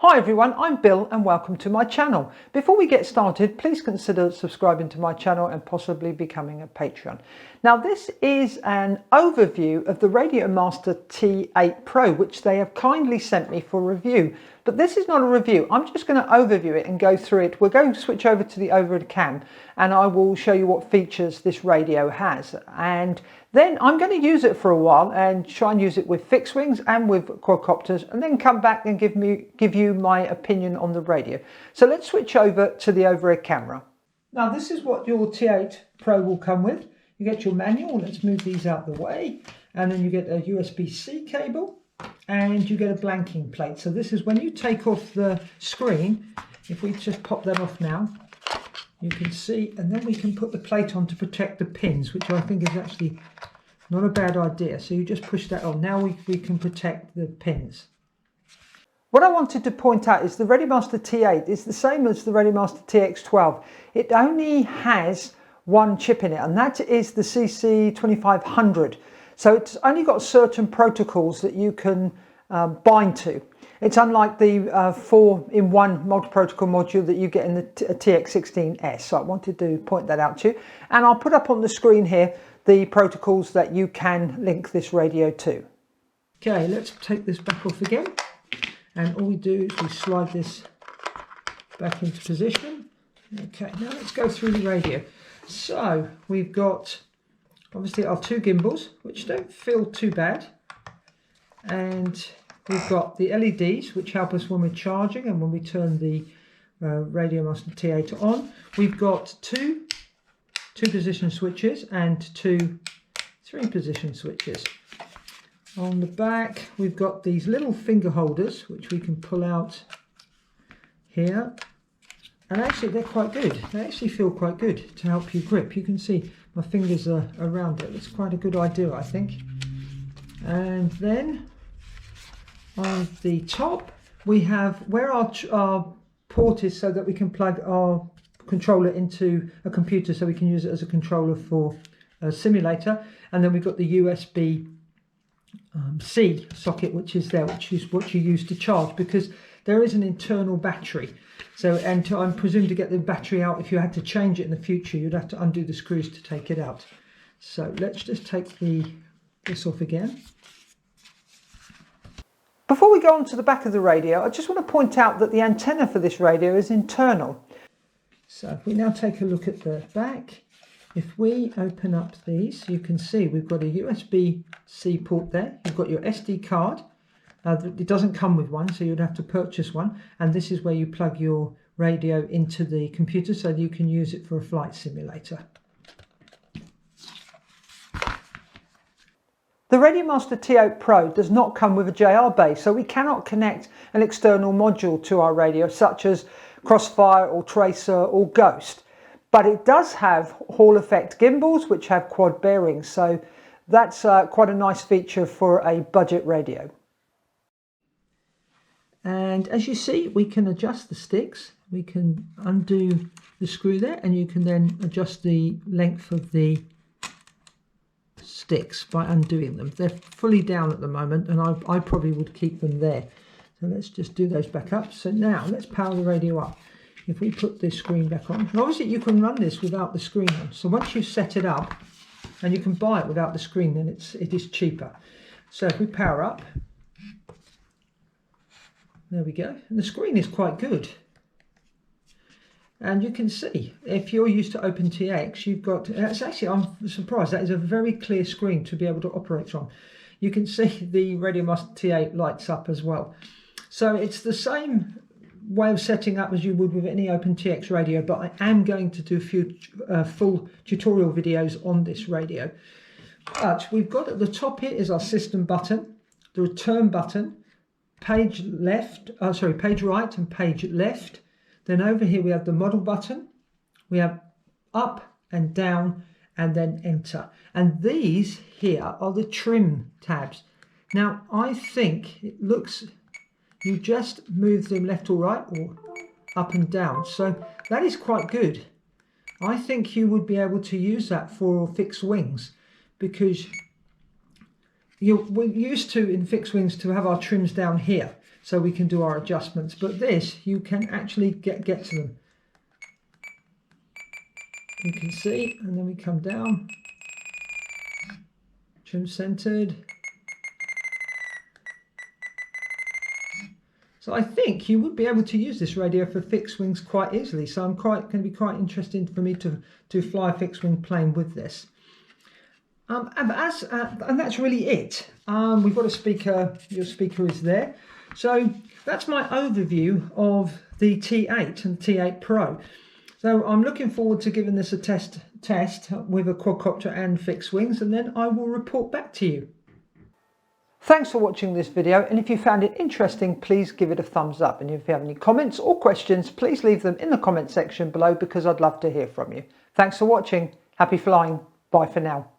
Hi everyone, I'm Bill and welcome to my channel. Before we get started, please consider subscribing to my channel and possibly becoming a patron. Now this is an overview of the RadioMaster T8 Pro, which they have kindly sent me for review. But this is not a review, I'm just going to overview it and go through it. We're going to switch over to the overhead cam and I will show you what features this radio has. And then I'm going to use it for a while and try and use it with fixed wings and with quadcopters, and then come back and give you my opinion on the radio. So let's switch over to the overhead camera. Now this is what your T8 Pro will come with. You get your manual, let's move these out the way, and then you get a USB-C cable and you get a blanking plate. So this is when you take off the screen. If we just pop that off now, you can see, and then we can put the plate on to protect the pins, which I think is actually not a bad idea. So you just push that on. Now we can protect the pins. What I wanted to point out is the RadioMaster T8 is the same as the RadioMaster TX12. It only has one chip in it, and that is the CC2500. So it's only got certain protocols that you can bind to. It's unlike the 4-in-1 multi-protocol module that you get in the TX16S. So I wanted to point that out to you. And I'll put up on the screen here the protocols that you can link this radio to. Okay, let's take this back off again. And all we do is we slide this back into position. Okay, now let's go through the radio. So we've got obviously our two gimbals, which don't feel too bad. And we've got the LEDs, which help us when we're charging and when we turn the RadioMaster T8 on. We've got two position switches and two 3-position switches. On the back, we've got these little finger holders, which we can pull out here. And actually, they're quite good. They actually feel quite good to help you grip. You can see my fingers are around it. It's quite a good idea, I think. And then on the top, we have where our port is, so that we can plug our controller into a computer, so we can use it as a controller for a simulator. And then we've got the USB C socket, which is there, which is what you use to charge, because there is an internal battery. So, and I presume to get the battery out, if you had to change it in the future, you'd have to undo the screws to take it out. So let's just take this off again. Before we go on to the back of the radio, I just want to point out that the antenna for this radio is internal. So if we now take a look at the back, if we open up these, you can see we've got a USB-C port there. You've got your SD card. It doesn't come with one, so you'd have to purchase one. And this is where you plug your radio into the computer so that you can use it for a flight simulator. The RadioMaster T8 Pro does not come with a JR base, so we cannot connect an external module to our radio, such as Crossfire or Tracer or Ghost. But it does have Hall effect gimbals, which have quad bearings, so that's quite a nice feature for a budget radio. And as you see, we can adjust the sticks. We can undo the screw there, and you can then adjust the length of the sticks by undoing them. They're fully down at the moment, and I probably would keep them there. So let's just do those back up. So now let's power the radio up. If we put this screen back on, and obviously you can run this without the screen on. So once you set it up, and you can buy it without the screen, then it is cheaper. So if we power up, there we go, and the screen is quite good. And you can see, if you're used to OpenTX, you've got, that's actually, I'm surprised, that is a very clear screen to be able to operate on. You can see the RadioMaster T8 lights up as well. So it's the same way of setting up as you would with any OpenTX radio, but I am going to do a few full tutorial videos on this radio. But we've got at the top here is our system button, the return button, page right and page left. Then over here we have the model button, we have up and down, and then enter. And these here are the trim tabs. Now I think it looks, you just move them left or right or up and down. So that is quite good. I think you would be able to use that for fixed wings, because we're used to in fixed wings to have our trims down here. so we can do our adjustments. But this, you can actually get to them. You can see, and then we come down, trim centered. So I think you would be able to use this radio for fixed wings quite easily. So I'm going to be quite interested for me to fly a fixed wing plane with this. And that's really it. We've got a speaker. Your speaker is there. So that's my overview of the T8 and T8 Pro. So I'm looking forward to giving this a test with a quadcopter and fixed wings, and then I will report back to you. Thanks for watching this video, and if you found it interesting, please give it a thumbs up. And if you have any comments or questions, please leave them in the comment section below, because I'd love to hear from you. Thanks for watching. Happy flying. Bye for now.